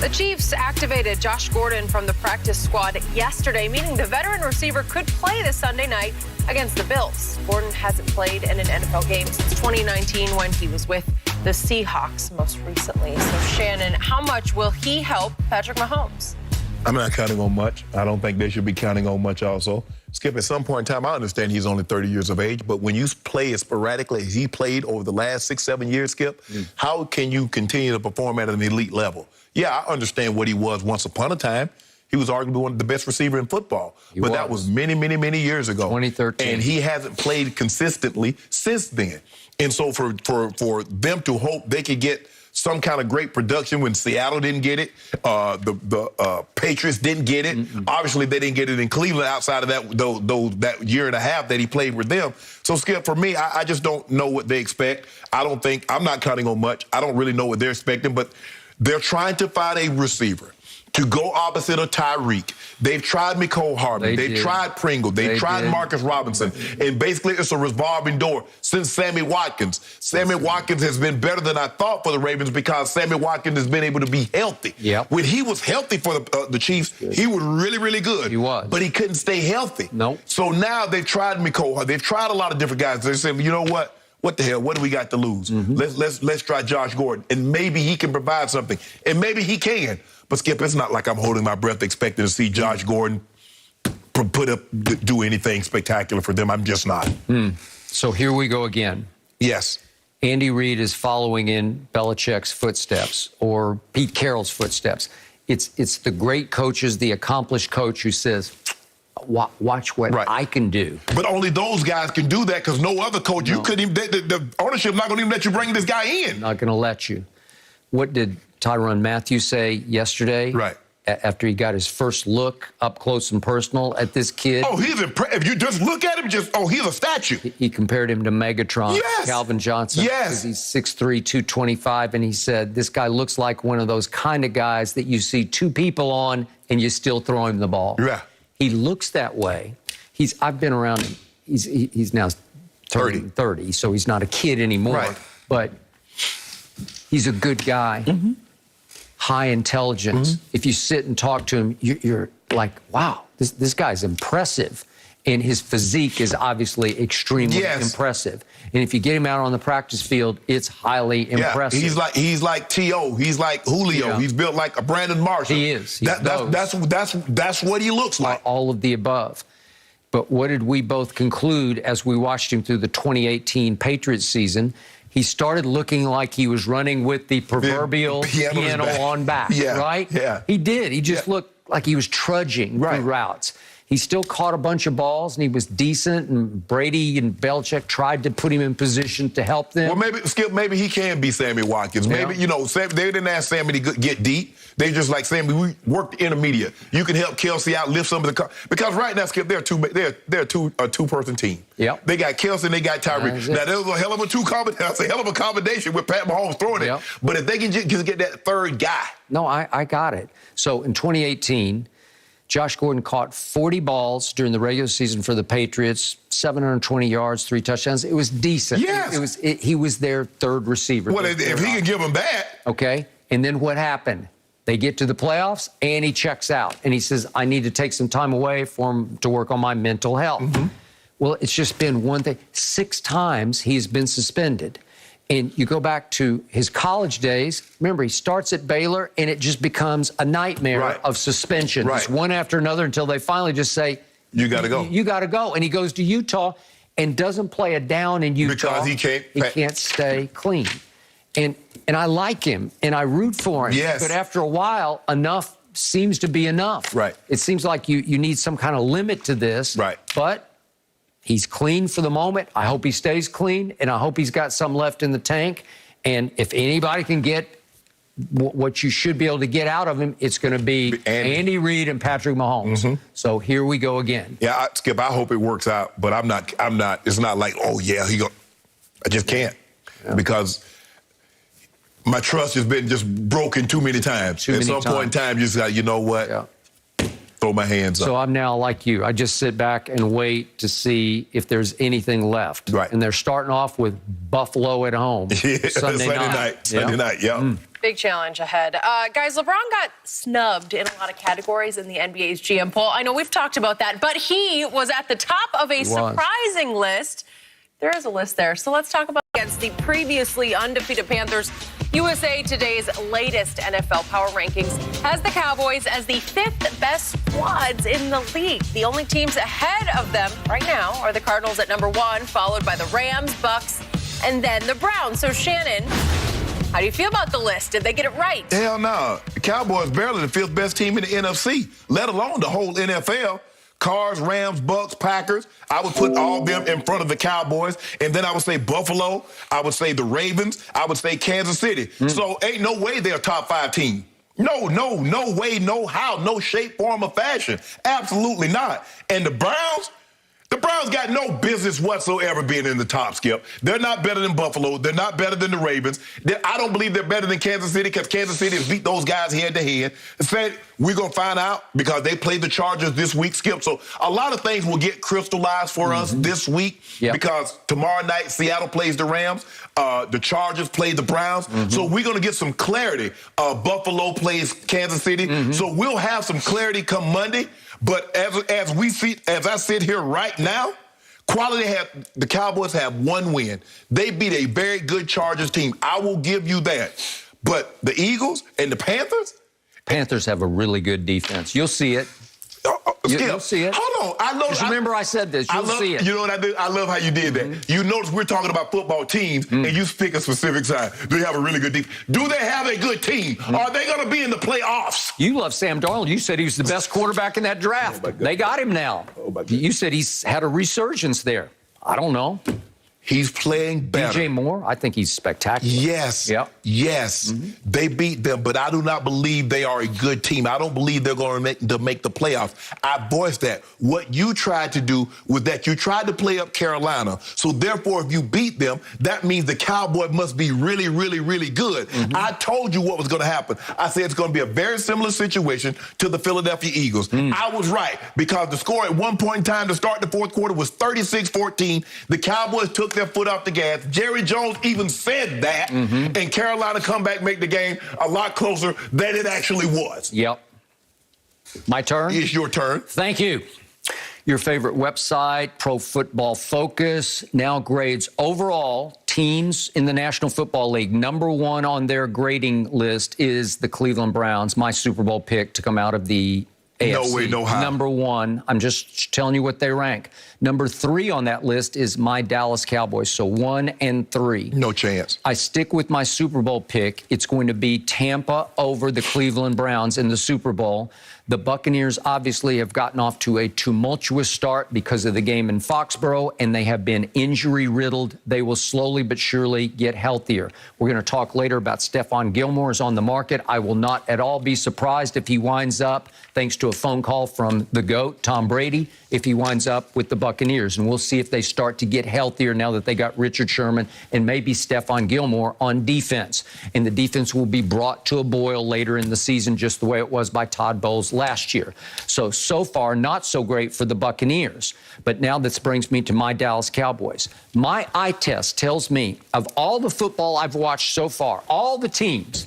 The Chiefs activated Josh Gordon from the practice squad yesterday, meaning the veteran receiver could play this Sunday night against the Bills. Gordon hasn't played in an NFL game since 2019 when he was with the Seahawks most recently. So, Shannon, how much will he help Patrick Mahomes? I'm not counting on much. I don't think they should be counting on much also. Skip, at some point in time, I understand he's only 30 years of age, but when you play as sporadically as he played over the last 6-7 years, Skip, how can you continue to perform at an elite level? Yeah, I understand what he was once upon a time. He was arguably one of the best receivers in football. But that was many, many, many years ago. 2013. And he hasn't played consistently since then. And so for them to hope they could get some kind of great production when Seattle didn't get it, the Patriots didn't get it. Obviously, they didn't get it in Cleveland outside of that year and a half that he played with them. So, Skip, for me, I just don't know what they expect. I'm not counting on much. I don't really know what they're expecting, but they're trying to find a receiver to go opposite of Tyreek. They've tried Mecole Hardman. They've tried Pringle. They tried Marcus Robinson. And basically, it's a revolving door since Sammy Watkins. Sammy Watkins has been better than I thought for the Ravens because Sammy Watkins has been able to be healthy. When he was healthy for the Chiefs, he was really, really good. He was. But he couldn't stay healthy. Nope. So now they've tried Mecole Hardman. They've tried a lot of different guys. They said, you know what? What the hell? What do we got to lose? Let's try Josh Gordon. And maybe he can provide something. And maybe he can. But, Skip, it's not like I'm holding my breath expecting to see Josh Gordon do anything spectacular for them. I'm just not. So here we go again. Yes. Andy Reid is following in Belichick's footsteps or Pete Carroll's footsteps. It's the great coaches, the accomplished coach who says, watch what I can do. But only those guys can do that because no other coach, you couldn't even, the ownership's not going to even let you bring this guy in. Not going to let you. What did Tyrann Mathieu say yesterday? After he got his first look up close and personal at this kid. Oh, he's impressive. If you just look at him, he's a statue. He compared him to Megatron, Calvin Johnson. Yes. He's 6'3", 225, and he said, this guy looks like one of those kind of guys that you see two people on and you still throw him the ball. Yeah. He looks that way. I've been around him. He's now 30, so he's not a kid anymore. But he's a good guy. High intelligence. If you sit and talk to him, you're like, wow, this guy's impressive. And his physique is obviously extremely impressive. And if you get him out on the practice field, it's highly impressive. He's like T.O. He's like Julio. He's built like a Brandon Marshall. He is. That's what he looks like. All of the above. But what did we both conclude as we watched him through the 2018 Patriots season? He started looking like he was running with the proverbial piano on back, right? He did. He just looked like he was trudging through routes. He still caught a bunch of balls, and he was decent, and Brady and Belichick tried to put him in position to help them. Well, maybe, Skip, maybe he can be Sammy Watkins. Maybe, they didn't ask Sammy to get deep. They just like, Sammy, we work the intermediate. You can help Kelsey out, lift some of the... Because right now, Skip, they're a two-person team. They got Kelsey and they got Tyreek. Now, there's a hell of a combination with Pat Mahomes throwing it. But if they can just get that third guy... No, I got it. So in 2018... Josh Gordon caught 40 balls during the regular season for the Patriots, 720 yards, 3 touchdowns. It was decent. He was their third receiver. Well, if he can give them that. Okay. And then what happened? They get to the playoffs, and he checks out. And he says, I need to take some time away to work on my mental health. Well, it's just been one thing. 6 times he's been suspended. And you go back to his college days. Remember, he starts at Baylor, and it just becomes a nightmare of suspension. Just one after another until they finally just say, you got to go. You got to go. And he goes to Utah and doesn't play a down in Utah. Because he can't stay clean. And I like him, and I root for him. But after a while, enough seems to be enough. It seems like you need some kind of limit to this. But he's clean for the moment. I hope he stays clean, and I hope he's got some left in the tank. And if anybody can get what you should be able to get out of him, it's going to be Andy Reid and Patrick Mahomes. So here we go again. Yeah, Skip, I hope it works out, but I'm not. It's not like, oh yeah, I just can't because my trust has been just broken too many times. At some point in time, you just got, you know what? throw my hands up. So I'm now like you. I just sit back and wait to see if there's anything left. Right. And they're starting off with Buffalo at home. Sunday night. Sunday night, yeah. Big challenge ahead. Guys, LeBron got snubbed in a lot of categories in the NBA's GM poll. I know we've talked about that, but he was at the top of a surprising list. There is a list there. So let's talk about against the previously undefeated Panthers. USA Today's latest NFL power rankings has the Cowboys as the 5th best squads in the league. The only teams ahead of them right now are the Cardinals at number 1, followed by the Rams, Bucks, and then the Browns. So Shannon, how do you feel about the list? Did they get it right? Hell no. The Cowboys barely the 5th best team in the NFC, let alone the whole NFL. Cards, Rams, Bucks, Packers. I would put all them in front of the Cowboys. And then I would say Buffalo. I would say the Ravens. I would say Kansas City. So ain't no way they're a top 5 team. No way, no how, no shape, form, or fashion. Absolutely not. And the Browns got no business whatsoever being in the top, Skip. They're not better than Buffalo. They're not better than the Ravens. I don't believe they're better than Kansas City because Kansas City has beat those guys head to head. Said we're going to find out because they played the Chargers this week, Skip. So a lot of things will get crystallized for us this week because tomorrow night Seattle plays the Rams. The Chargers play the Browns. So we're going to get some clarity. Buffalo plays Kansas City. So we'll have some clarity come Monday. But as I sit here right now, the Cowboys have 1 win. They beat a very good Chargers team. I will give you that. But the Eagles and the Panthers have a really good defense. You'll see it. You'll see it. Hold on. Just remember I said this. You'll see it. You know what I did? I love how you did that. You notice we're talking about football teams, and you pick a specific side. They have a really good defense. Do they have a good team? Are they going to be in the playoffs? You love Sam Darnold. You said he was the best quarterback in that draft. They got him now. You said he's had a resurgence there. I don't know. He's playing better. DJ Moore, I think he's spectacular. Yes. Yep. Yes. They beat them, but I do not believe they are a good team. I don't believe they're going to make the playoffs. I voiced that. What you tried to do was that you tried to play up Carolina. So therefore, if you beat them, that means the Cowboys must be really, really, really good. I told you what was going to happen. I said it's going to be a very similar situation to the Philadelphia Eagles. I was right because the score at one point in time to start the fourth quarter was 36-14. The Cowboys took their foot off the gas. Jerry Jones even said that, and Carolina come back, make the game a lot closer than it actually was. Yep. My turn? It's your turn. Thank you. Your favorite website, Pro Football Focus, now grades overall teams in the National Football League. Number 1 on their grading list is the Cleveland Browns, my Super Bowl pick to come out of the AFC. No way, no how. Number 1, I'm just telling you what they rank. Number 3 on that list is my Dallas Cowboys, so 1 and 3. No chance. I stick with my Super Bowl pick. It's going to be Tampa over the Cleveland Browns in the Super Bowl. The Buccaneers obviously have gotten off to a tumultuous start because of the game in Foxborough, and they have been injury-riddled. They will slowly but surely get healthier. We're going to talk later about Stephon Gilmore is on the market. I will not at all be surprised if he winds up, thanks to a phone call from the GOAT, Tom Brady, if he winds up with the Buccaneers. And we'll see if they start to get healthier now that they got Richard Sherman and maybe Stephon Gilmore on defense. And the defense will be brought to a boil later in the season, just the way it was by Todd Bowles last year. So far, not so great for the Buccaneers. But now this brings me to my Dallas Cowboys. My eye test tells me, of all the football I've watched so far, all the teams,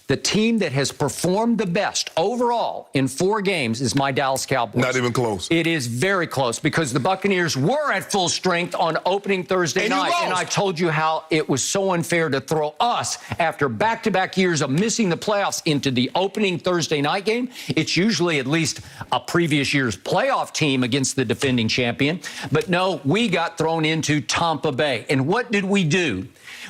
the team that has performed the best overall in 4 games is my Dallas Cowboys. Not even close. It is very close because the Buccaneers were at full strength on opening Thursday night. And I told you how it was so unfair to throw us after back-to-back years of missing the playoffs into the opening Thursday night game. It's usually at least a previous year's playoff team against the defending champion. But no, we got thrown into Tampa Bay. And what did we do?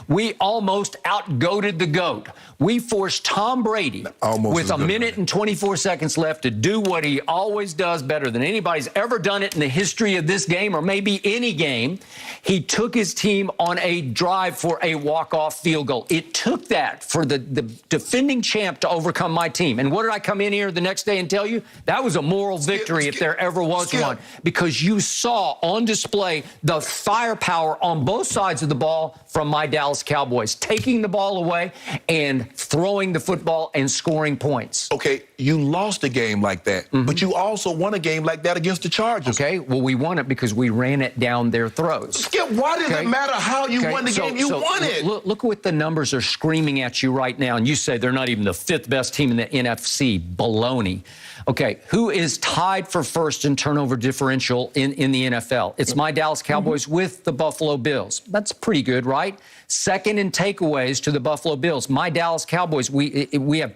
We almost out-goated the GOAT. We forced Tom Brady with a minute and 24 seconds left to do what he always does better than anybody's ever done it in the history of this game or maybe any game. He took his team on a drive for a walk-off field goal. It took that for the defending champ to overcome my team. And what did I come in here the next day and tell you? That was a moral victory if there ever was one, because you saw on display the firepower on both sides of the ball from my Dallas Dallas Cowboys, taking the ball away and throwing the football and scoring points. Okay, you lost a game like that, but you also won a game like that against the Chargers. Okay, well, we won it because we ran it down their throats. Skip, why does it matter how you won the game? You won it. Look what the numbers are screaming at you right now, and you say they're not even the 5th best team in the NFC. Baloney. Okay, who is tied for first in turnover differential in the NFL? It's my Dallas Cowboys with the Buffalo Bills. That's pretty good, right? Second in takeaways to the Buffalo Bills. My Dallas Cowboys, we have